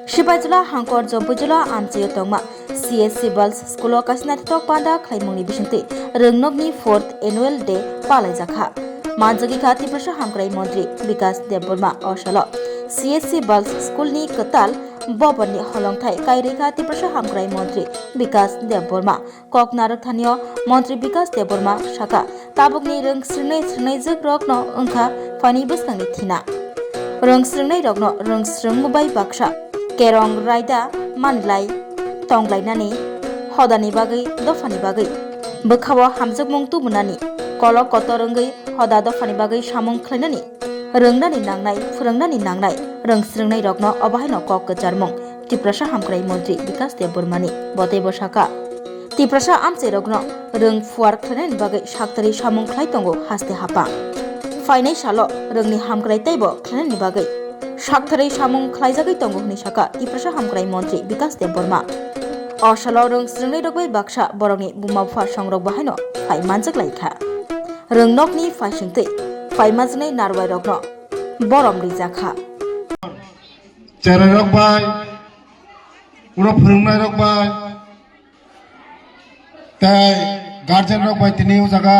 Shibajula Hangkor Jobujula Amche Tongma CSC Girls School Kasinatok Pada Klaimungni Bishinti Rungnogni 4th Annual Day Palai Jakha Manjagi Khati Prasha Hamkrai Mantri Vikas Deborma Oshalo CSC Girls School ni Katal Bobani Holongthai Kairi Khati Prasha Hamkrai Mantri Vikas Deborma Koknarak Thanio Mantri Vikas Deborma Shaka Tabukni Rung Srnai Jagrok no Ungkha Fani Bustangni Thina Rung Srnai Rogno Rung Srngmubai Baksha Kerong Raida Manlai Tonglainani Hodani Bagai Dofani Bagai Bukhawa Hamjuk Mungtu Munani Kolo Kotorungai Hoda Dofani Bagai Shamung Klenani Rungnani Nangnai Furungnani Nangnai Rung Srnai Rogno Obahino Kok Jarmung Tiprasha Hamkrai Mantri Vikas Debormani Bote Boshaka Tiprasha Amche Rogno Rung Fuar Klenan Bagai Shaktari Shamung Klai Tongo Haste Hapa Fainai Shalo Rungni Hamkrai Taibo Klenani Bagai Shaktari Shamung Klaijagai Tongo Hni Shaka Tiprasha Hamkrai Mantri Vikas Deborma Oshalo Rung Srnai Rogbai Baksha Borongni Bumawfa Songrok Bahino Fai Manjak Laikha Rung Nokni Fai Shingtei Fai Majnai Narwai Rogno Borom Rijakha Chara Rogbai Uro Phungnai Rogbai Tai Guardian Rogbai Tini Ujaga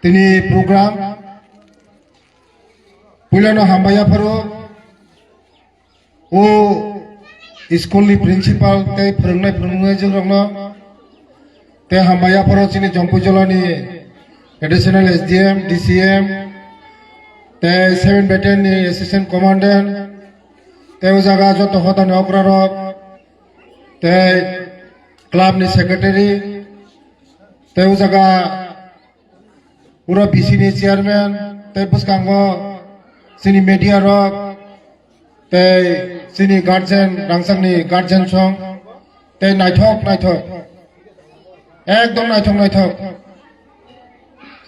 Tini Program Pulano Hambaya Paro O School ni Principal Tai Phungnai Jogrogno Tai Hambaya Paro Chini Jompujolani Additional SDM, DCM, the 7 Battalion ni Assistant Commandant, the Uzaga Joto Hotan Okrarok, the Club ni Secretary, the Uzaga Ura BC ni Chairman, the Buskango, Sini Media Rock, the Sini Guardian, Rangsang ni Guardian Song, the Night Hawk, Ekdom Night Hawk.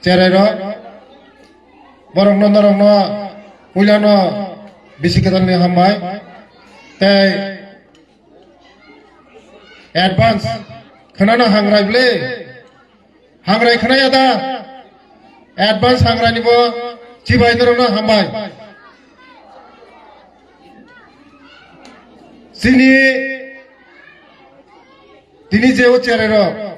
Cerero, borong no, ulano bisikatan ni hambai, tei advance, kenana hangrai ble, hangrai kenaya da, advance hangrai ni bo, cibai no hambai, sini jauh cerero.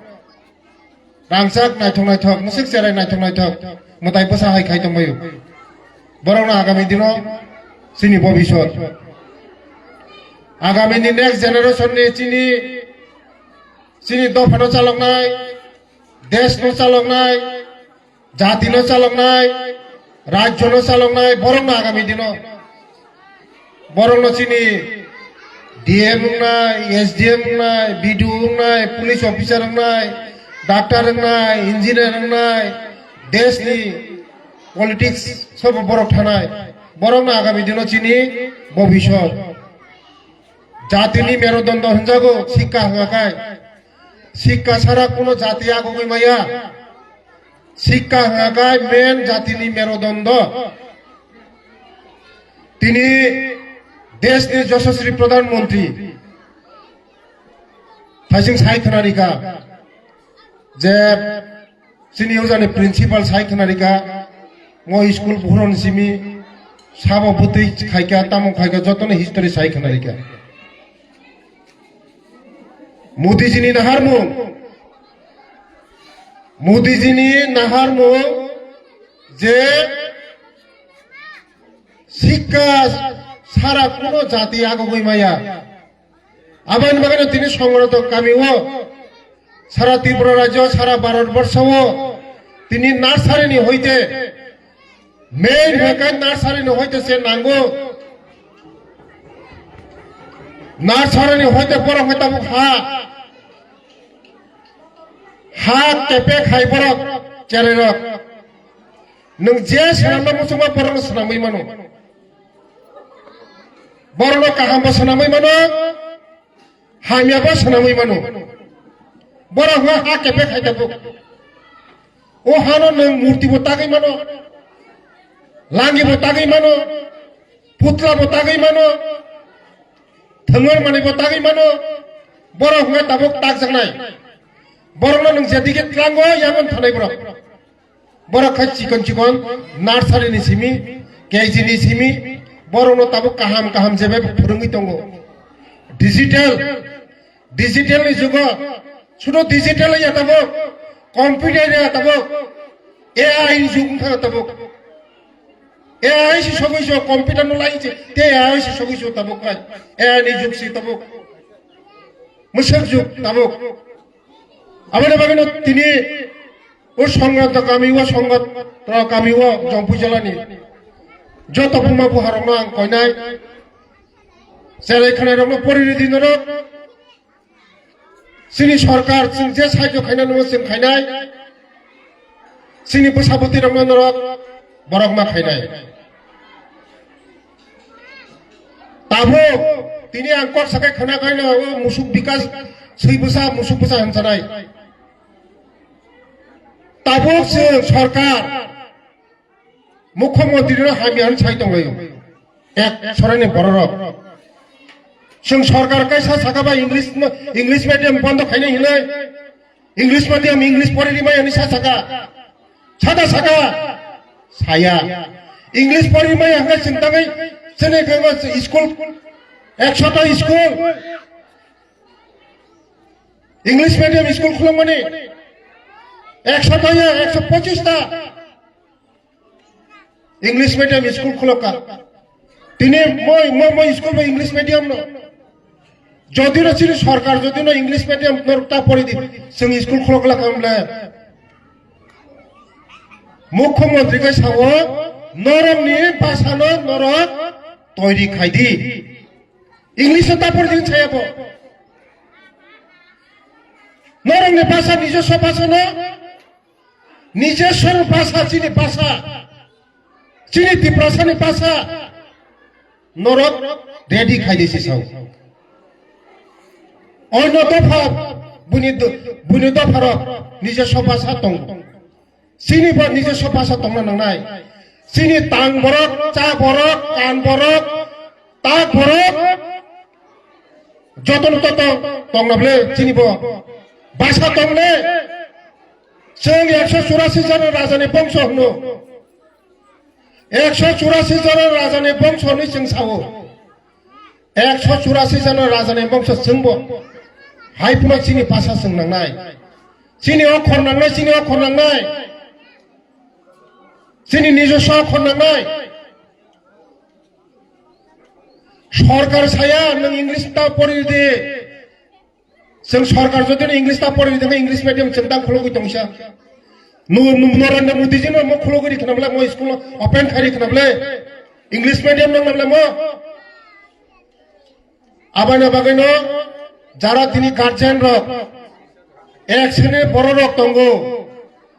Rangsak naithok musik serai naithok mutai basa hai khai tongbayo borongna agami dino sini bobishot agami ni next generation ni sini dofano chaloknai desh no chaloknai jati no chaloknai rajyo no chaloknai borongna agami dino borongno sini DM nai SDM nai BDO nai police officer nai Doctor nai, engineer nai, desh ni politics sob borok thanai, borok na agami dino chini bobishot. Jati ni merodondo hanjago shikka hangakai, shikka sara kuno jati agogoi maya, shikka hangakai main jati ni merodondo. Tini desh ni Yashaswi Pradhan Mantri, Thaising Sai Khanarika. যে sini ujane principal sai khanarika mo school bhuron simi sabapati khaika tamo khaika jotone history sai khanarika Modi jini naharmo je শিক্ষা সারা কোন জাতি আগগই মায়া আবান বাগানে তিনি সংগঠিত কামিও সারা ত্রিপুরা রাজ্য সারা ভারতবর্ষ তিনি nursery হইতে মেইন ভেকান নার্সারি হইতে সে নাঙ্গো নার্সারি হইতে বড় হইতে হা কেপে খাই বড় চেরেরক নং যে সানামা মুসুমা বড় সানামই মানো বড় কাহাম সানামই মানো হামিয়াবা সানামই মানো Bora hua ha kepe khai tabu. O hano nang murti botagai mano. Langi botagai mano. Putla botagai mano. Thangar mani botagai mano. Bora hua tabuk tak jangnai. Bora nang jadi langgo yaman thanai bora. Bora khai chikon narsari ni simi, keji ni simi, borong tabuk kaham jebe phurungi tongo digital ni jugo sudo digital ya tabuk computer ya tabuk AI ni jug tha tabuk AI si sogi so computer no lai te AI si sogi so tabuk AI ni jug si tabuk musak jug tabuk abane bagino tini o সংঘাত কামিও জম্পু জেলানি যত Puma পুহারং আং কইনাই জেলাই খানাই রং পরিরিদি নরক সিনি সরকার সিং যে সাহায্য খাইনা নম সিং খাইনাই সিনি বসাপতি রং নরক বরকমা খাইনাই তাবো তিনি আংকর সাকে খানা খাইনা ও মুসুক বিকাশ সই বসা মুসুক বসা হামসানাই তাবুক সরকার মুখ্যমন্ত্রীর হামিয়ান ছাই দङ এক সরানি বড় সরকার কাইসা সাকাবা ইংলিশ মিডিয়াম বন্ধ খাইনে হিলে ইংলিশ মিডিয়াম ইংলিশ পড়িমাই আনি সাকা সায়া ইংলিশ পড়িমাই হাঙ্গা চিন্তাঙै সেনে স্কুল 100টা স্কুল ইংলিশ মিডিয়াম স্কুল খুলং মানে 100টা 125টা इंग्लिश मीडियम स्कूल खुलो का तिने মই स्कूल में इंग्लिश मीडियम नो যদি না ছিল সরকার যদি না इंग्लिश मीडियम নরটা পড়ি দি जों स्कूल खुलो कला कामले मुख्यमंत्री के सावो नरमनि भाषानो नरक तৈরি খাইদি इंग्लिश ता पড়ি দিন ছায়াবো নরমনি ভাষা নিজস্ব ভাষা না নিজস্ব ভাষা চিনি ভাষা চিনি তিপ্রাসানি ভাষা নরক রেডি খাই দিছি সাউ অন্য দফা বুনি দফার নিজস্ব ভাষা দং চিনি নিজস্ব ভাষা দং না নাই চিনি তাং বরক চা বরক কান বরক তা বরক যতন তত দং নাবলে চিনিব ভাষা দংলে जों 184 জন রাজানি বংশ হনো 184 জন রাজানি বংশনি जों सावो 184 জন রাজানি বংশ जोंबो हाइपुमा चिनि भाषा जों नांनाय चिनि अक्षर नांनाय चिनि নিজস্ব अक्षर नांनाय সরকার ছায়া নং इंग्लिश ता पढ़ि दे जों सरकार যদি इंग्लिश ता पढ़ि दे इंग्लिश मीडियम जों दा खलगि दंसा नरेंद्र मोदी जी ने खुलगुरी खनाबले मो स्कूल ओपन खारि खनाबले इंग्लिश मीडियम नांगले मो आबाना बागैनो যারা তিনি গার্জিয়ান রক এক শ্রেণীর বড় রক দঙ্গো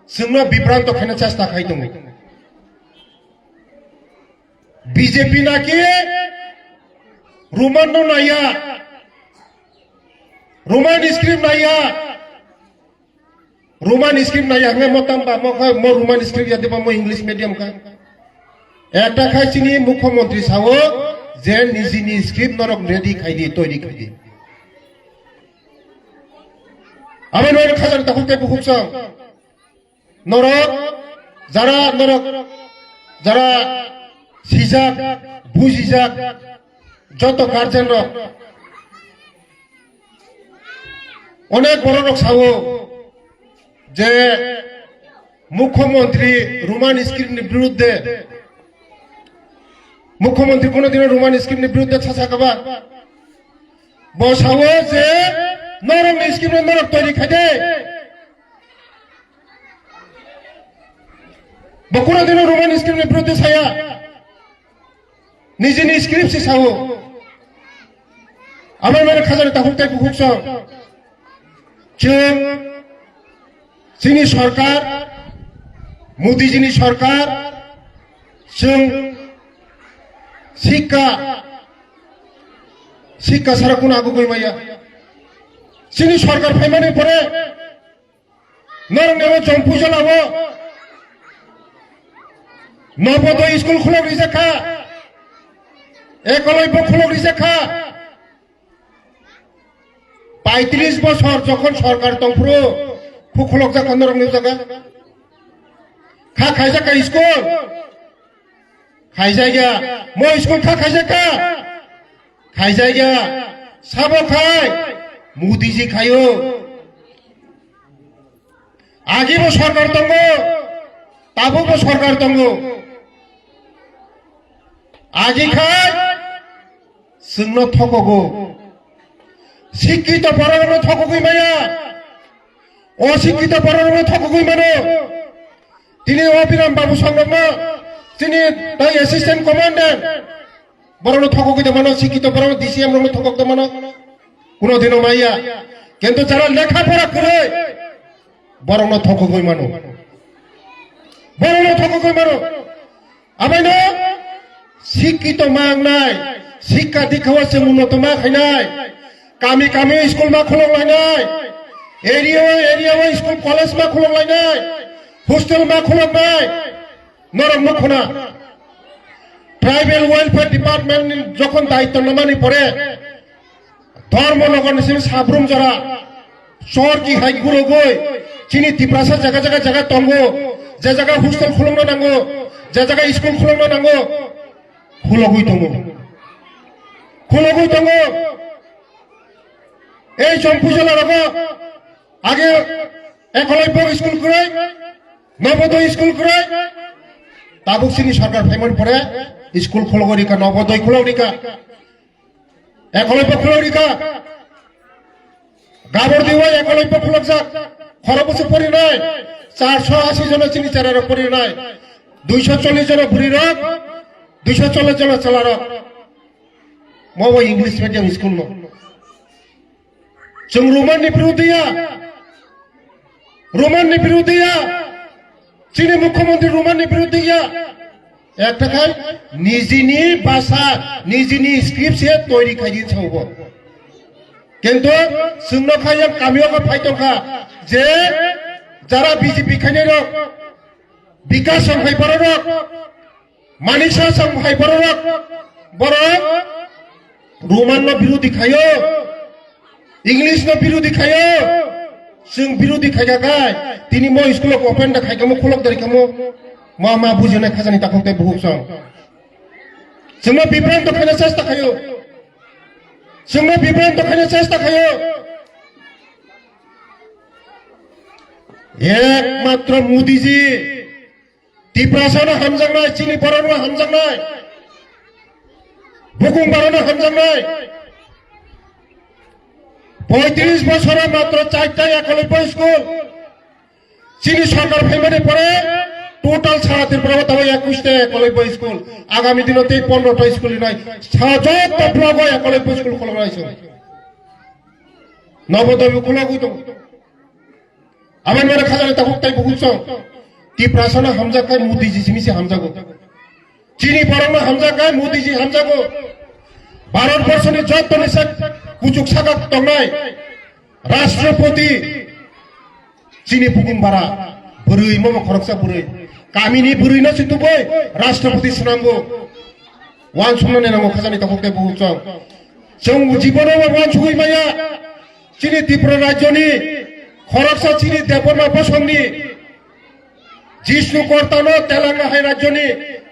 जोंनो বিভ্রান্ত খাইনা চেষ্টা খাই দङ বিজেপি নাকি রোমান নাইয়া रोमान स्क्रिप्ट नाया हमें मतamba मो रोमान स्क्रिप्ट जाते मो इंग्लिश मीडियम का একটা খাইছিনি মুখ্যমন্ত্রী সাও যে নিজিনি স্ক্রিপ্ট নরক রেডি খাইদি তৈরি খাইদি আমি নরক খাজার তখনতে বুকুছ নরক যারা সিজাক বুজিজাক যত গার্জেন রক অনেক বড় লোক সাও যে মুখ্যমন্ত্রী রোমান স্ক্রিপ্টের বিরুদ্ধে মুখ্যমন্ত্রী কোনদিন রোমান স্ক্রিপ্টের বিরুদ্ধে ছাসাকাবা বসাও যে নরম স্ক্রিপ্ট নরক তৈরি খাইদে কোনদিন রোমান স্ক্রিপ্টের বিরুদ্ধে ছায়া নিজে স্ক্রিপ্ট সাও আমার মানে খাজার তখন তাই বুকুছ जों सरकार मोदी जी सरकार जों शिक्षा सारा कोन आगु गइमाया जोंनि सरकार फाइमानि परे नरनेव जम्पु जलाबो नवोदय स्कुल खुलग रिजाखा एकलव्य खुलग रिजाखा 35 বছর যখন সরকার তংপুরো খুখলক জাকা নরম জায়গা খা খাই জাকা স্কুল খাইজাইগা মই স্কুল খাইজাকা খাইজাইগা সাবো খাই মোদিজি খাইও আগেও সরকার দङ তাবো সরকার দङ আগে খাই जोंनो थकगो शिक्षित बरनो थकगै माया अशिक्षित बरनो थकगै मानो তিনি অবিরাম বাবু সংগ্রাম তিনি তাই অ্যাসিস্ট্যান্ট কমান্ডার বরনো থকগৈ মানো শিক্ষিত বরনো ডিসিএম রনো থকক মানো কোনদিনও মাইয়া কিন্তু যারা লেখাপড়া করে বরনো থকগৈ মানো আবাইনো শিক্ষিত মাং নাই শিক্ষা দীক্ষা से उन्नत मा खाइनाय गामि गामि स्कुल मा खुलंलायनाय एरिया स्कुल कलेज मा खुलंलायनाय हस्टेल मा खुलंनाय नरम मखना ट्राइबल वेलफेयर डिपार्टमेंट যখন দায়িত্ব নামানি পড়ে ধর্মনগর নিসে সাবরুম জরা শহর কি হাই গুলো গই চিনি তিপ্রাসা জায়গা তঙ্গো যে জায়গা হস্টেল খুলংনো নাঙ্গো যে জায়গা স্কুল খুলংনো নাঙ্গো খুলগই দङ এই চম্পুজলা রকম আগে একলব্য স্কুল করে নবোদয় স্কুল করে তাবুকসিনি সরকার পেমেন্ট পরে স্কুল খোলগরিকা নবোদয় খোলগরিকা একলব্য খোলগরিকা গাবর দিওয়া একলব্য খোলক যাক খরবছর পরি নাই 480 জন চিনি চারার পরি নাই 240 জন ভুরি রক 240 জন চালা রক मावा इंग्लिश मीडियम स्कूल में जों रोमाननि बिरुद्धिया चीनी मुख्यमंत्री रोमाननि बिरुद्धिया एक थाखाय निजिनि भाषा निजिनि स्क्रिप्ट से तैयारी खाइदिन सावबो किन्तु जोंनो खायम गामियाव फाइतंखा जे যারা বিজেপি খাইने रक विकास संहाय बर रक मानिसा संहाय बर रक बर रोमान विरोधी खायो इंग्लिश विरोधी खायो जों विरोधी खायगाय तिनी मो स्कुल ओपन दा खायगामो खुलक दरिखामो मा बुजिनाय खाजानि ताखौते बहुत सं जोंनो बिब्रांत खायनो चेष्टा खायो एकमात्र मोदीजी तिप्रासानो हामजांनाय चिनी बरनो हामजांनाय बुकुं बारनो हामजांनाय 35 বছরে মাত্র 4টা একলব্য স্কুল চিনি সরকার ফেমানে পড়ে টোটাল সারা ত্রিপুরা তবে 21টা একলব্য স্কুল আগামী দিনতে 15টা স্কুল নাই সাজত তপ্লাগ একলব্য স্কুল খোলা হইছে নবোদয় খোলা হইতো আমার মানে খাজানে তাকুক তাই বহুত কি প্রাসনা হামজাকায় মোদিজি জিনিসে হামজাগো চিনি বরং হামজাকায় মোদিজি হামজাগো ভারতবর্ষনি যত নিষেধ কুচুক সাকাক দंनाय রাষ্ট্রপতি চিনি বুকুম বারা বুরুই মম খরকসা বুরুই কামিনি বুরুই না সিন্তু বই রাষ্ট্রপতি সুনাঙ্গো ওয়ান সুনানে নাঙ্গো খাজানি তাকুক বহুত जों জীবনে ওয়ান সুই মায়া চিনি ত্রিপুরা রাজ্যনি খরকসা চিনি দেবনা বসংনি जिष्णु कर्तानो तेलंगाना राज्यनि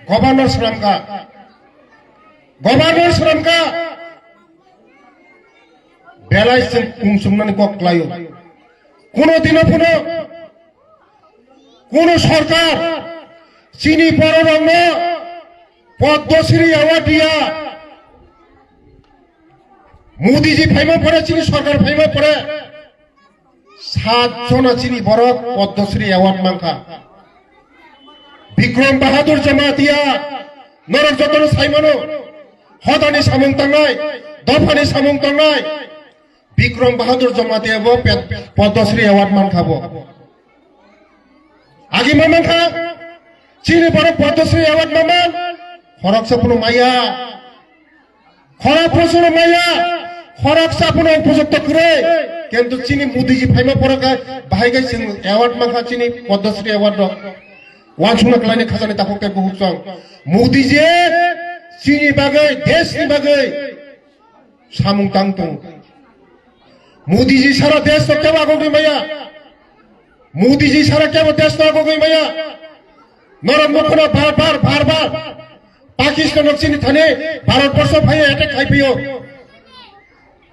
गवर्नर श्रमका बेलाय जों कुंसुमनानै गक्लायो कोनो दिनो कोनो सरकार चिनी बरनो पद्मश्री अवार्ड दिया मोदीजी फाइमा पड़े चिनी सरकार फाइमा पड़े 7 जना चिनी बर पद्मश्री अवार्ड मांखा विक्रम बहादुर जमातिया नरक जतन साइमनो हदानि सामुं तांनाय दफानि सामुं तांनाय विक्रम बहादुर जमातियाबो पद्मश्री अवार्ड मानखाबो आगे मानखा चिनि बर पद्मश्री अवार्ड मामान खरक सापुनो माया खरक सापुनो उपयुक्त करे किन्तु चिनि मोदीजी फाइमा परका बाहायगा जों अवार्ड मानखा चिनि पद्मश्री अवार्ड वानसुना खालायनाय खाजानि ताखौते बहुत सं मोदीजी चिनि बागै देशनि बागै सामुं तांतो मोदीजी सारा देश तो केव आगो गैमाया मोदीजी सारा केव देश तो आगो गैमाया नरम मखना बार बार পাকিস্তান চিনি থানে ভারতবর্ষ ভাই অ্যাটাক খাইপিও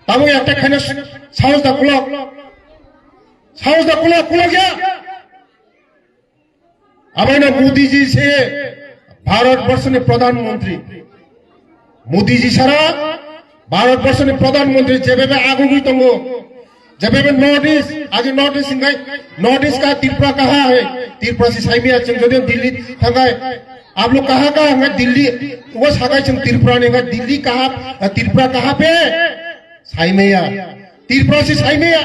তাবো অ্যাটাক খাইনা সাহস দা কুলক गया अब ना मोदी जी से भारतवर्ष ने प्रधानमंत्री मोदी जी सारा भारतवर्ष ने प्रधानमंत्री जब आगू हुई तंगो जब नॉर्थ ईस्ट आज नॉर्थ ईस्ट का त्रिपुरा कहाँ है त्रिपुरा से साइमिया चंद्रदेव दिल्ली थंगाए आप लोग कहाँ है दिल्ली वो सागा चंद त्रिपुरा ने दिल्ली कहाँ त्रिपुरा कहाँ पे साइमिया त्रिपुरा से साइमिया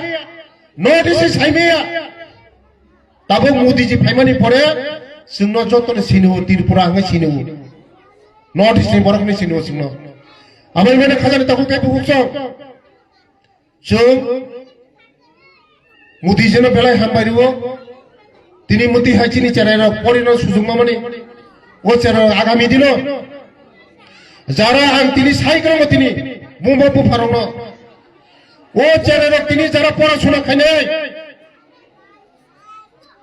नॉर्थ ईस्ट से साइमिया तब मोदी जी फाइमानी पड़े सिंह जो तो सिनो त्रिपुरा हंगे सिनो नॉर्थ ईस्ट ने बरक ने सिनो सिनो अब मैंने खजाने तक के बुक्सो जो मोदी जी ने बेला हम बारिवो तिनी मोदी हाइचिनी चेहरा परिणो सुजुमा मनी वो चेहरा आगामी दिनो जारा आं तिनी साइकल में तिनी बुम्बो बुफारोनो वो चेहरा तिनी जरा पढ़ाशोना खाने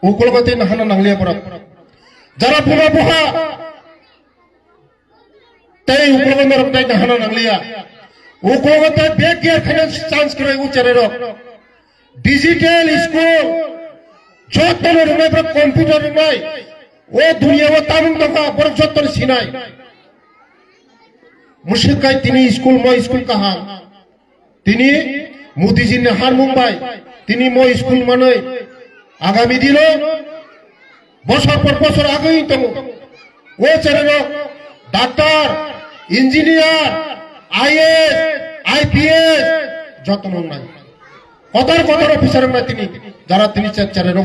उकलगते नहाना नांगलिया पड़ा जरा बुमा बुहा तय उकलगते नरकते नहाना नांगलिया उकलगते बैग गियर खाने चांस करे वो चेहरा डिजिटल स्कूल जो तो रुमे पर कंप्यूटर रुमे वो दुनिया वो तामुं दफा पर जो तो सिनाई मुश्किल तिनी स्कूल कहाँ तिनी मोदी जी ने हार मुंबई तिनी मो स्कूल माने आगामी दिनों बसर पर बसर आगे ही तंगो वो चले डॉक्टर इंजीनियर आईएएस आईपीएस जतन নাই কতর অফিসার না তিনি যারা তিনি চলে না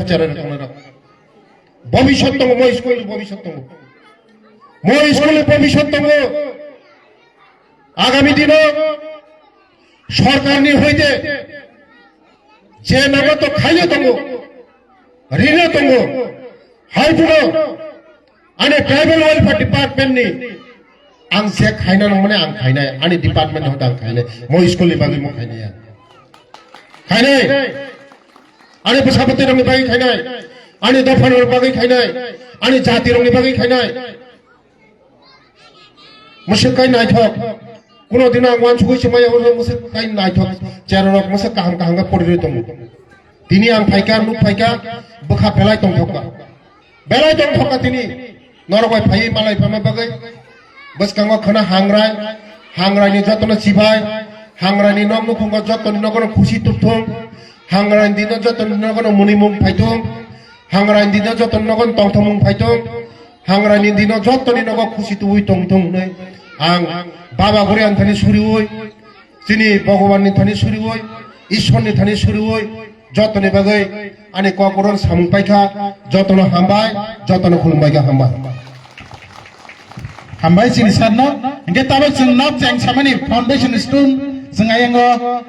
ভবিষ্যৎ তঙ্গ মো স্কুল ভবিষ্যৎ তঙ্গ আগামী দিনে সরকার নি হইতে যে নগদ খাইলে তঙ্গ ঋণে তঙ্গ হাইপুনো আনে ট্রাইবেল ওয়েলফেয়ার ডিপার্টমেন্ট নি आं से खाइना नंग माने आं खाइनाय आनि डिपार्टमेंट होता आं खाइनाय मो स्कूल नि बागै मो खाइनाय आनि बसापति रंग बागै खाइनाय आनि दफान रंग बागै खाइनाय आनि जाति रंग बागै खाइनाय मुसे काई नायथक कोनो दिन आं वान सुगै समाय मुसे काई नायथक चेररक मुसे काहां काहां पड़िरै दं तिनि आं फाइका नुक फाइका बखा बेलाय दंथका तिनि नरबाय फाइ मालाय फामा बागै बस कंगो खना हांग्राय नि जतन सिबाय हांग्राय नि नम नुखंगो जतन नगन खुशी तुथुम हांग्राय दिन जतन नगन मुनिमुं फाइथुम हांग्राय दिन जतन नगन तंथमुं फाइथुम हांग्राय नि दिन जतन नग खुशी तुइ तंथुं नै आं बाबा गरे आंथानि सुरिवै जिनि भगवान नि थानि सुरिवै ईश्वर नि थानि सुरिवै जतन बागै आनि ककरन सामुं पाइखा जतन हामबाय जतन खुलुमबायगा हामबाय Hambai sini sarno, engke tabak sing nok ceng samani foundation stone, sengayango